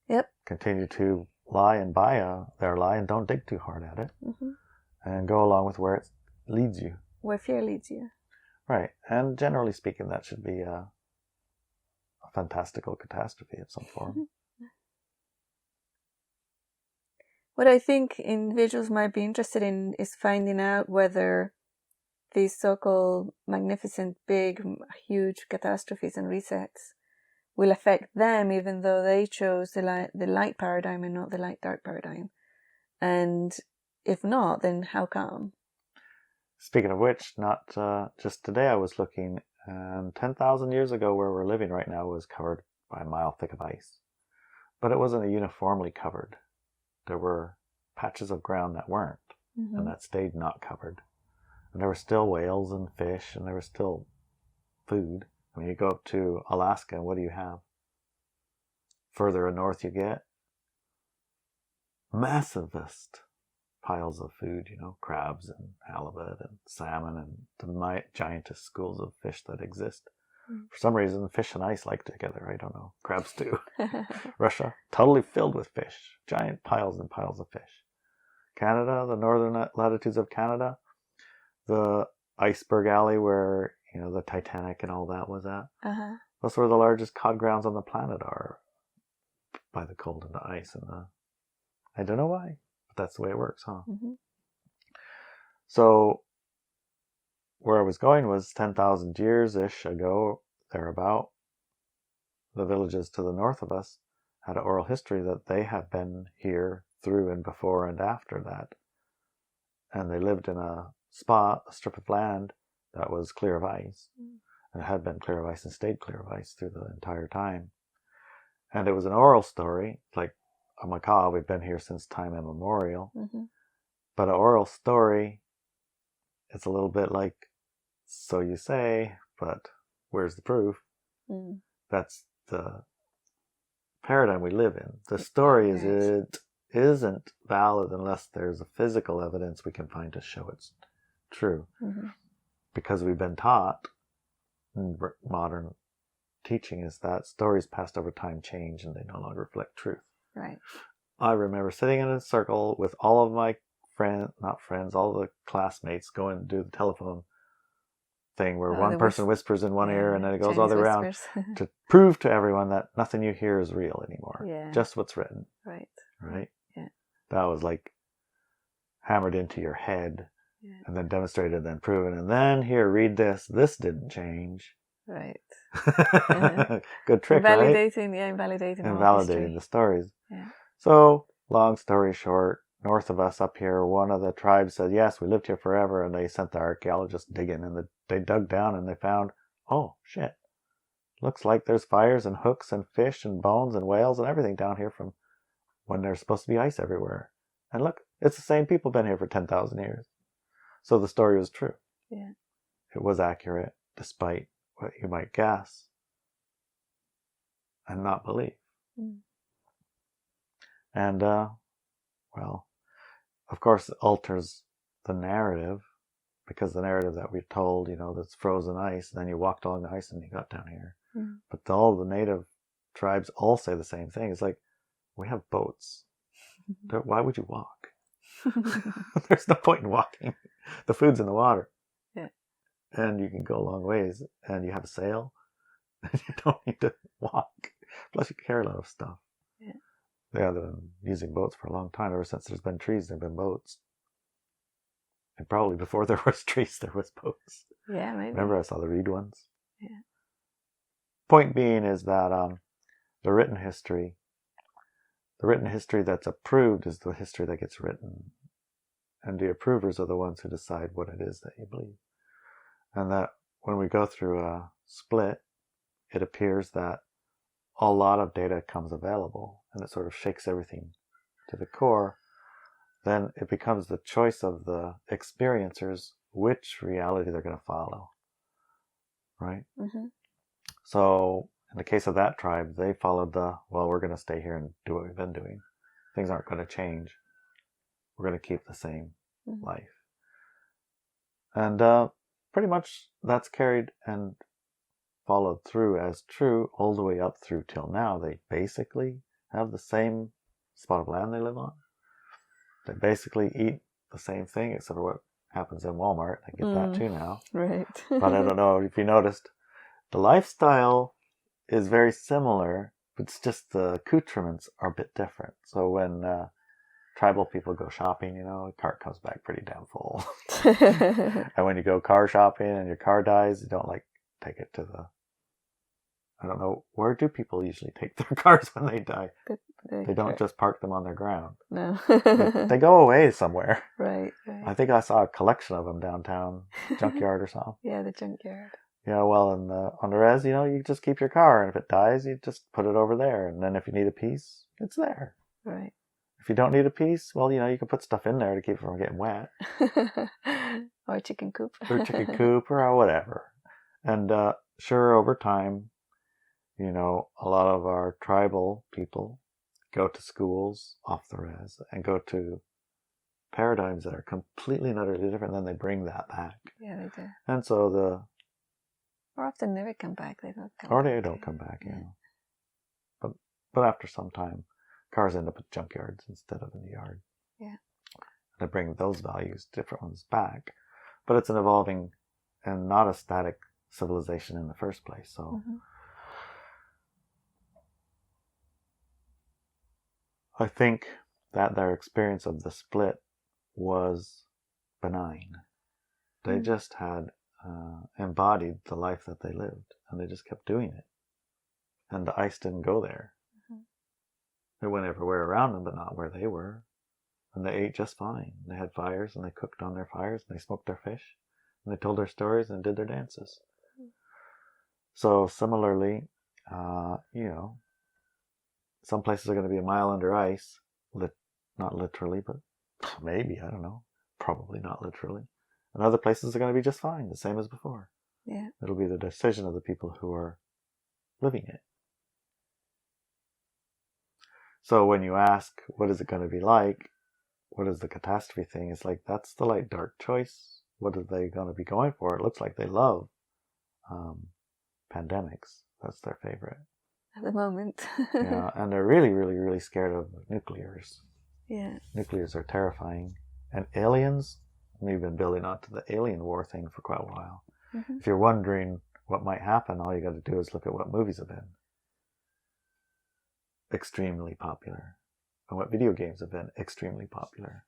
Yep. Continue to lie and buy their lie and don't dig too hard at it. Mm-hmm. And go along with where it leads you. Where fear leads you. Right. And generally speaking, that should be a fantastical catastrophe of some form. Mm-hmm. What I think individuals might be interested in is finding out whether these so-called magnificent, big, huge catastrophes and resets will affect them, even though they chose the light paradigm and not the light-dark paradigm. And if not, then how come? Speaking of which, not just today I was looking, and 10,000 years ago where we're living right now was covered by a mile thick of ice. But it wasn't uniformly covered. There were patches of ground that weren't, Mm-hmm. and that stayed not covered. And there were still whales and fish, and there was still food. I mean, you go up to Alaska, and what do you have? Further north you get, massivest piles of food, crabs and halibut and salmon and the giantest schools of fish that exist. Mm. For some reason, fish and ice like together. I don't know. Crabs too. Russia, totally filled with fish. Giant piles and piles of fish. Canada, the northern latitudes of Canada, the iceberg alley where, the Titanic and all that was at. Uh-huh. That's where the largest cod grounds on the planet are, by the cold and the ice and I don't know why, but that's the way it works, huh? Mm-hmm. So where I was going was 10,000 years-ish ago, thereabout, the villages to the north of us had an oral history that they have been here through and before and after that. And they lived in a strip of land that was clear of ice. Mm. And it had been clear of ice and stayed clear of ice through the entire time. And it was an oral story, like a macabre. We've been here since time immemorial. Mm-hmm. But an oral story, it's a little bit like, so you say, but where's the proof? Mm. That's the paradigm we live in. The story is it isn't valid unless there's a physical evidence we can find to show it's true. Mm-hmm. Because we've been taught in modern teaching is that stories passed over time change and they no longer reflect truth. Right. I remember sitting in a circle with all of my all the classmates go and do the telephone thing where Oh, one person whispers in one ear and then it goes all the way around whispers. to prove to everyone that nothing you hear is real anymore. Yeah. Just what's written. Right. Yeah. That was like hammered into your head and then demonstrated and then proven. And then here, read this. This didn't change. Right. Good trick, invalidating, right? Yeah, invalidating Invalidating the stories. Yeah. So, long story short, north of us up here, one of the tribes said, yes, we lived here forever. And they sent the archaeologists digging and they dug down and they found, oh, shit. Looks like there's fires and hooks and fish and bones and whales and everything down here from when there's supposed to be ice everywhere. And look, it's the same people been here for 10,000 years. So the story was true. Yeah. It was accurate, despite what you might guess and not believe. Mm. And, well, of course, it alters the narrative, because the narrative that we're told, that's frozen ice, then you walked along the ice and you got down here. Mm. But all the native tribes all say the same thing. It's like, we have boats. Why would you walk? There's no point in walking. The food's in the water. Yeah. And you can go a long ways, and you have a sail, and you don't need to walk. Plus, you carry a lot of stuff. Yeah. They've been using boats for a long time. Ever since there's been trees, there have been boats. And probably before there was trees, there was boats. Yeah, maybe. Remember, I saw the reed ones? Yeah. Point being is that the written history that's approved is the history that gets written. And the approvers are the ones who decide what it is that you believe. And that when we go through a split, it appears that a lot of data comes available and it sort of shakes everything to the core. Then it becomes the choice of the experiencers which reality they're going to follow. Right? Mm-hmm. So in the case of that tribe, they followed we're going to stay here and do what we've been doing. Things aren't going to change. We're going to keep the same life. And pretty much that's carried and followed through as true all the way up through till now. They basically have the same spot of land they live on. They basically eat the same thing, except for what happens in Walmart. I get that too now. Right. But I don't know if you noticed, the lifestyle is very similar, but it's just the accoutrements are a bit different. So when tribal people go shopping, the cart comes back pretty damn full. And when you go car shopping and your car dies, you don't take it to I don't know, where do people usually take their cars when they die? They don't just park them on their ground. No. They go away somewhere. Right. I think I saw a collection of them downtown, junkyard or something. Yeah, the junkyard. Yeah, well, on the res, you just keep your car, and if it dies, you just put it over there. And then if you need a piece, it's there. Right. If you don't need a piece, well, you can put stuff in there to keep it from getting wet. Or chicken coop. Or chicken coop or whatever. And sure, over time, a lot of our tribal people go to schools off the res and go to paradigms that are completely and utterly different. Then they bring that back. Yeah, they do. And so or often never come back. They don't come or back. they don't come back, But after some time, cars end up at junkyards instead of in the yard. Yeah. They bring those values, different ones, back. But it's an evolving and not a static civilization in the first place. So I think that their experience of the split was benign. They just had embodied the life that they lived, and they just kept doing it. And the ice didn't go there. It went everywhere around them, but not where they were. And they ate just fine. They had fires, and they cooked on their fires, and they smoked their fish, and they told their stories and did their dances. So similarly, some places are going to be a mile under ice, not literally, but maybe, I don't know, probably not literally. And other places are going to be just fine, the same as before. Yeah. It'll be the decision of the people who are living it. So when you ask, what is it going to be like? What is the catastrophe thing? It's like, that's the light dark choice. What are they going to be going for? It looks like they love pandemics. That's their favorite. At the moment. Yeah, and they're really, really, really scared of nuclears. Yeah. Nuclears are terrifying. And aliens, we've been building onto the alien war thing for quite a while. Mm-hmm. If you're wondering what might happen, all you got to do is look at what movies have been extremely popular and what video games have been extremely popular.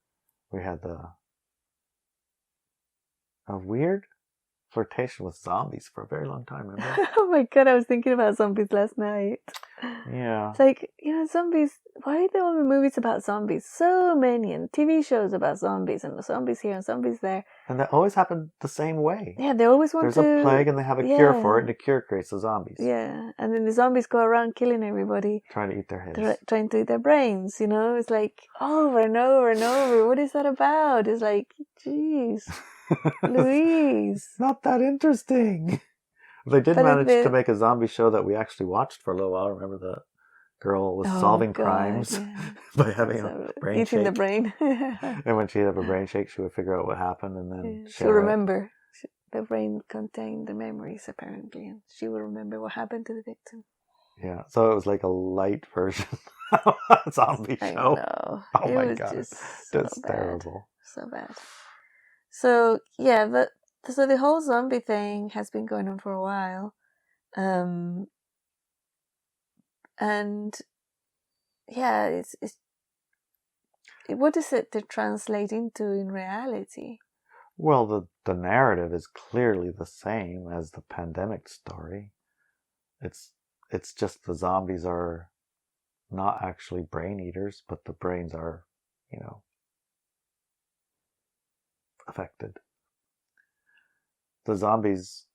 We had a weird flirtation with zombies for a very long time, remember? Oh my god, I was thinking about zombies last night. Yeah. It's like, zombies, why are there all the movies about zombies? So many, and TV shows about zombies, and the zombies here and zombies there. And that always happened the same way. Yeah, they always want There's a plague and they have a cure for it, and the cure creates the zombies. Yeah, and then the zombies go around killing everybody. Trying to eat their heads. Trying to eat their brains, It's like over and over and over. What is that about? It's like, jeez, Louise. It's not that interesting. They did manage to make a zombie show that we actually watched for a little while. Remember the girl was solving crimes by having a brain eating shake. the brain. And when she'd have a brain shake, she would figure out what happened and then she'll remember. The brain contained the memories, apparently, and she will remember what happened to the victim. Yeah, so it was like a light version of a zombie show. I know. Oh my god, that's terrible. So bad. So yeah, so the whole zombie thing has been going on for a while, and yeah, it's what does it to translate into in reality? Well, the narrative is clearly the same as the pandemic story. It's just the zombies are not actually brain eaters, but the brains are, affected. The zombies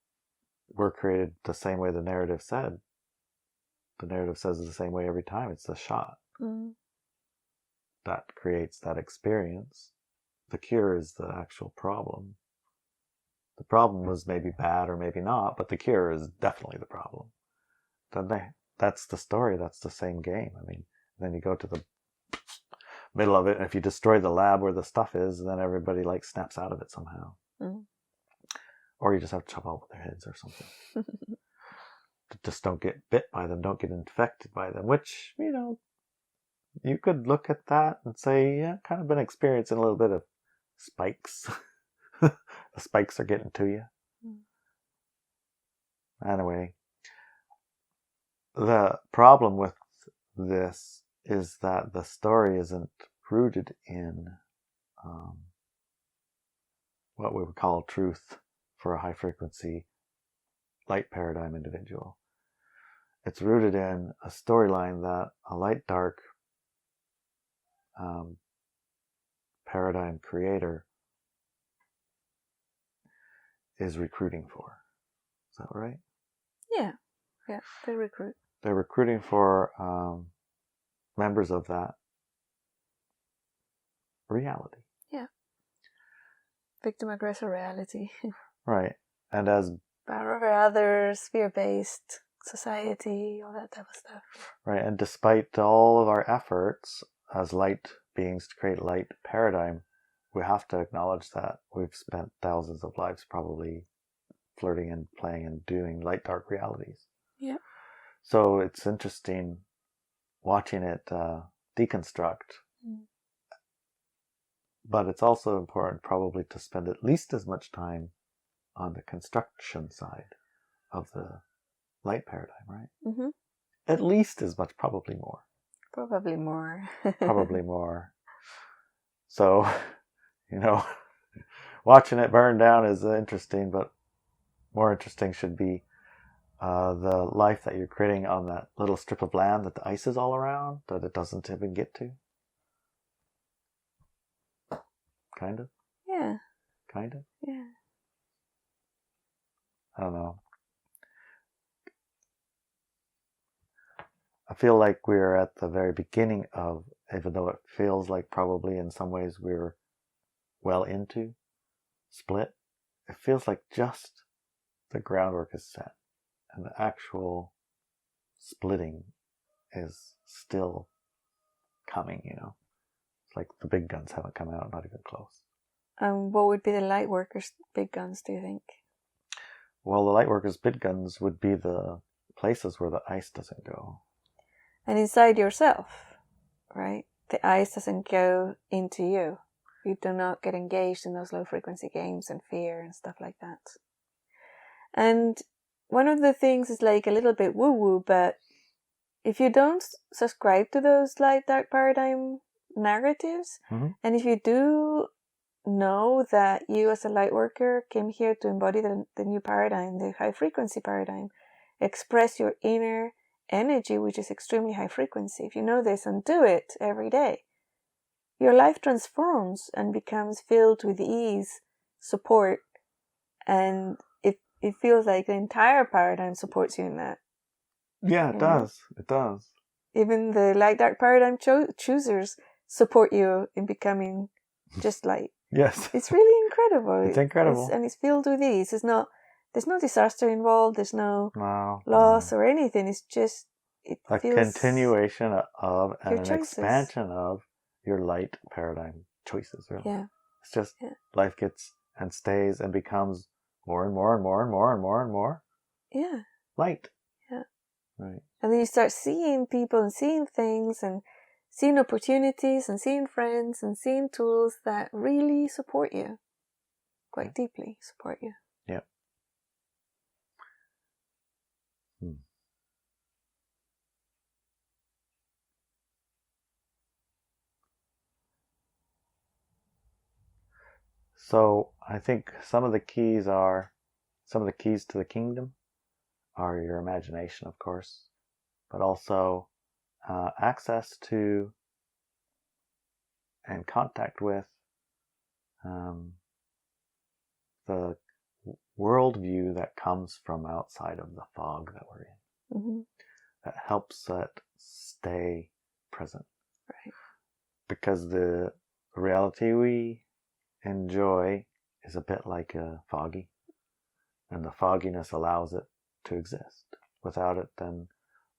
were created the same way the narrative said. The narrative says it the same way every time. It's the shot that creates that experience. The cure is the actual problem. The problem was maybe bad or maybe not, but the cure is definitely the problem. That's the story. That's the same game. I mean, then you go to the middle of it, and if you destroy the lab where the stuff is, then everybody snaps out of it somehow. Or you just have to chop off their heads or something. Just don't get bit by them, don't get infected by them, which, you could look at that and say, yeah, kind of been experiencing a little bit of spikes. The spikes are getting to you. Anyway, the problem with this is that the story isn't rooted in what we would call truth for a high frequency light paradigm individual. It's rooted in a storyline that a light dark paradigm creator is recruiting for. Is that right? Yeah, they recruit. They're recruiting for members of that reality. Yeah. Victim-aggressor reality. Right. And as other sphere-based society, all that type of stuff. Right. And despite all of our efforts as light beings to create light paradigm, we have to acknowledge that we've spent thousands of lives probably flirting and playing and doing light dark realities. Yeah. So it's interesting watching it deconstruct. But it's also important probably to spend at least as much time on the construction side of the light paradigm, right? Mm-hmm. At least as much, probably more. Probably more. Probably more. So, watching it burn down is interesting, but more interesting should be the life that you're creating on that little strip of land that the ice is all around, that it doesn't even get to. Kind of? Yeah. Kind of? Yeah. I don't know. I feel like we're at the very beginning of, even though it feels like probably in some ways we're well into split, it feels like just the groundwork is set and the actual splitting is still coming, It's like the big guns haven't come out, not even close. What would be the light workers' big guns, do you think? Well, the light workers' big guns would be the places where the ice doesn't go. And inside yourself, right? The ice doesn't go into you. You do not get engaged in those low frequency games and fear and stuff like that. And one of the things is like a little bit woo-woo, but if you don't subscribe to those light dark paradigm narratives, and if you do know that you as a light worker came here to embody the new paradigm, the high frequency paradigm, express your inner energy, which is extremely high frequency. If you know this and do it every day, your life transforms and becomes filled with ease, support, and it feels like the entire paradigm supports you in that. Yeah, it does. It does. Even the light dark paradigm choosers support you in becoming just light. Yes. It's really incredible. It's incredible. And it's filled with ease. There's no disaster involved. There's no loss or anything. It's just a continuation of and an expansion of your light paradigm choices. Really. Yeah. It's just life gets and stays and becomes more and more and more and more and more and more. Yeah. Light. Yeah. Right. And then you start seeing people and seeing things and seeing opportunities and seeing friends and seeing tools that really support you. Quite deeply support you. Yeah. So I think some of the keys to the kingdom are your imagination, of course, but also access to and contact with the worldview that comes from outside of the fog that we're in. That helps it stay present. Right. Because the reality we enjoy is a bit like a foggy, and the fogginess allows it to exist. Without it, then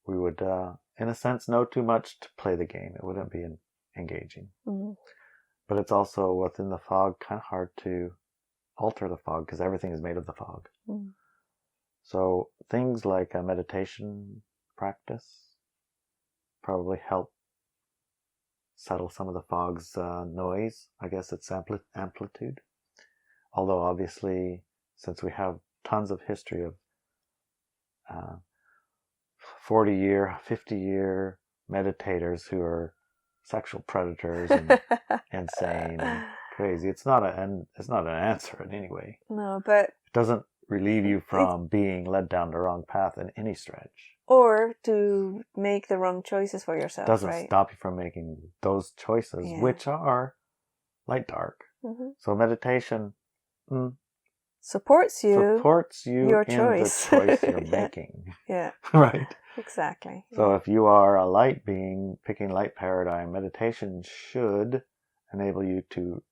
we would, in a sense, know too much to play the game. It wouldn't be engaging. But it's also within the fog kind of hard to alter the fog because everything is made of the fog. So things like a meditation practice probably help settle some of the fog's noise. I guess it's amplitude. Although obviously, since we have tons of history of 40-year, 50-year meditators who are sexual predators and insane and crazy, it's not an answer in any way. No, but it doesn't relieve you from being led down the wrong path in any stretch. Or to make the wrong choices for yourself. It doesn't right? stop you from making those choices, which are light dark. So meditation supports you your in choice. the choice you're making. Yeah. Right. Exactly. So if you are a light being picking light paradigm, meditation should enable you to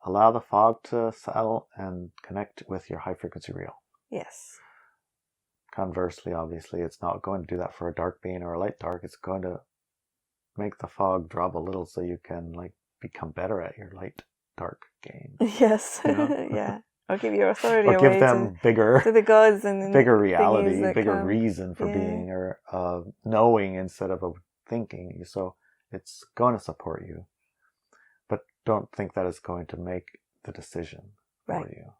allow the fog to settle and connect with your high frequency real. Yes. Conversely, obviously, it's not going to do that for a dark being or a light dark. It's going to make the fog drop a little so you can become better at your light dark game. Yes. Yeah. Or give your authority or away give them bigger to the gods and bigger reality, bigger come. reason for being, or knowing instead of thinking. So it's going to support you, but don't think that it's going to make the decision for you.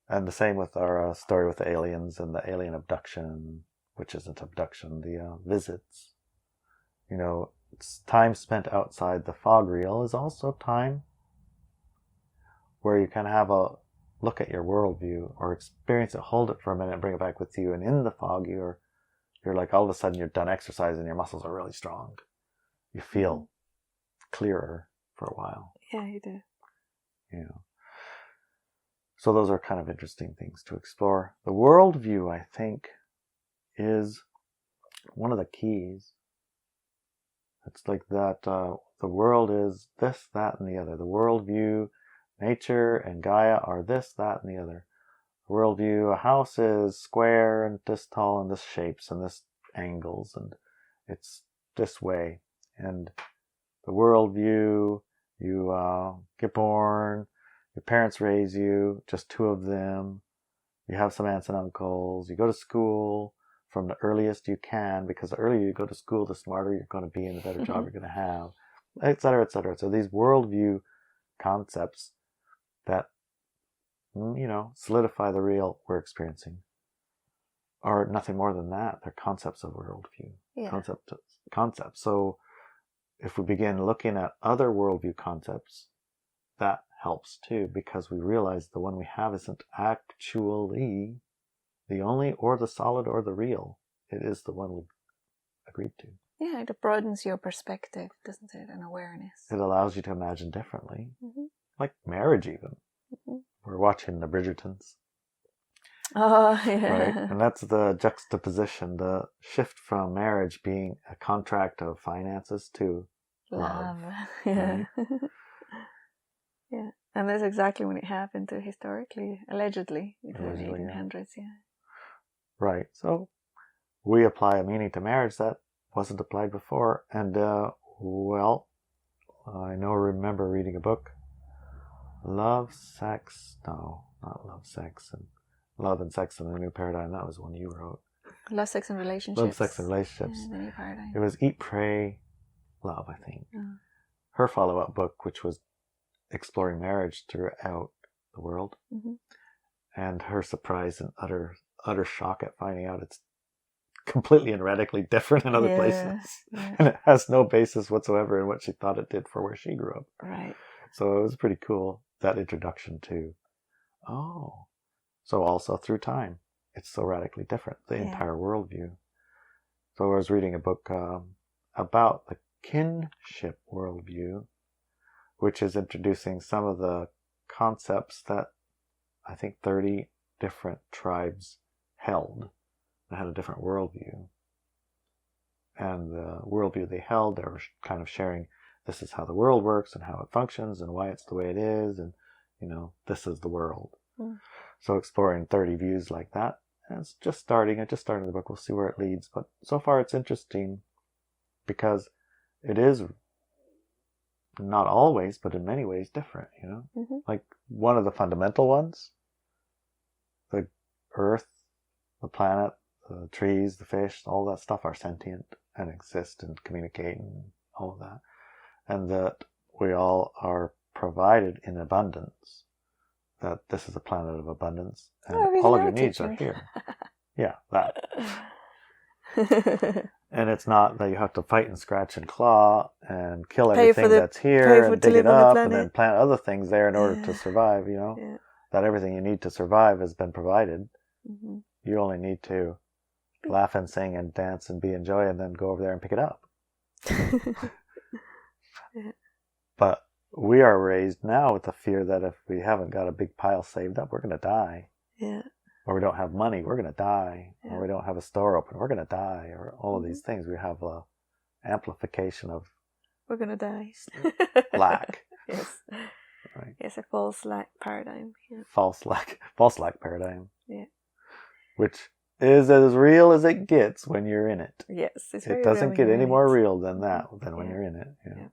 And the same with our story with the aliens and the alien abduction, which isn't abduction, the visits. It's time spent outside the fog reel is also time where you can have a look at your worldview or experience it, hold it for a minute and bring it back with you. And in the fog, you're like, all of a sudden you're done exercising and your muscles are really strong. You feel clearer for a while. Yeah, you do. So those are kind of interesting things to explore. The worldview, I think, is one of the keys. It's like that the world is this, that, and the other. The worldview, nature and Gaia are this, that, and the other. The worldview, a house is square and this tall and this shapes and this angles and it's this way. And the worldview, you get born, your parents raise you, just two of them. You have some aunts and uncles. You go to school from the earliest you can, because the earlier you go to school, the smarter you're going to be and the better job you're going to have. etc., etc. So these worldview concepts that, solidify the real we're experiencing are nothing more than that. They're concepts of worldview. Yeah. Concepts. So if we begin looking at other worldview concepts, that helps too, because we realize the one we have isn't actually the only or the solid or the real. It is the one we've agreed to. Yeah, it broadens your perspective, doesn't it? And awareness. It allows you to imagine differently. Mm-hmm. Like marriage even. Mm-hmm. We're watching the Bridgertons. Oh, yeah. Right? And that's the juxtaposition, the shift from marriage being a contract of finances to love. Yeah. Right? Yeah. And that's exactly when it happened to historically, allegedly, in the Allegedly, 1800s, yeah. Right. So we apply a meaning to marriage that wasn't applied before. And, remember reading a book, Love and Sex in the New Paradigm. That was one you wrote. Love, Sex and Relationships. Love, Sex and Relationships. Yeah, the New Paradigm. It was Eat, Pray, Love, I think. Oh. Her follow-up book, which was exploring marriage throughout the world. Mm-hmm. And her surprise and utter shock at finding out it's completely and radically different in other places. Yeah. And it has no basis whatsoever in what she thought it did for where she grew up. Right. So it was pretty cool, that introduction to, so also through time, it's so radically different, the entire worldview. So I was reading a book about the kinship worldview, which is introducing some of the concepts that I think 30 different tribes held. They had a different worldview. And the worldview they held, they were kind of sharing, this is how the world works and how it functions and why it's the way it is. And, this is the world. Mm. So exploring 30 views like that. And it's just starting. I just started the book. We'll see where it leads. But so far it's interesting because it is not always, but in many ways different, Mm-hmm. Like one of the fundamental ones, the earth, the planet, the trees, the fish, all that stuff are sentient and exist and communicate and all of that. And that we all are provided in abundance. That this is a planet of abundance and all of your needs are here. Yeah, that. And it's not that you have to fight and scratch and claw and kill everything that's here and dig it up and then plant other things there in order to survive, Yeah. That everything you need to survive has been provided. Mm-hmm. You only need to laugh and sing and dance and be in joy and then go over there and pick it up. But we are raised now with the fear that if we haven't got a big pile saved up, we're going to die. Yeah. Or we don't have money, we're going to die. Yeah. Or we don't have a store open, we're going to die. Or all of these things. We have a amplification of... We're going to die. Lack. Yes. Right. Yes, a false lack paradigm. Yeah. False lack paradigm. Yeah. Which is as real as it gets when you're in it. Yes, it's very real. It doesn't get any more real than that, when you're in it. Yeah.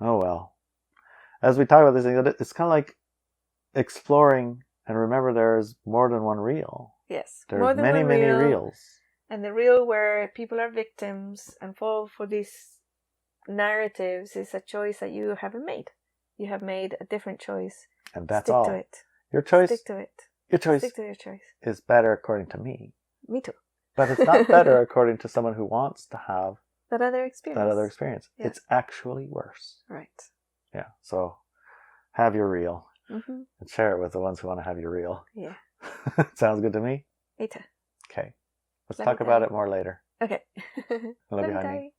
Oh well. As we talk about this thing, it's kind of like exploring, and remember there's more than one real. Yes. There's many reals. And the real where people are victims and fall for these narratives is a choice that you haven't made. You have made a different choice. And that's all. Stick to it. Your choice. Stick to it. Your choice. Stick to your choice. Is better according to me. Me too. But it's not better according to someone who wants to have that other experience. Yeah. It's actually worse. Right. Yeah. So have your real. Mm-hmm. And share it with the ones who want to have your real. Yeah. Sounds good to me? Ita. Okay. Let's talk about it more later. Okay. Love you, honey.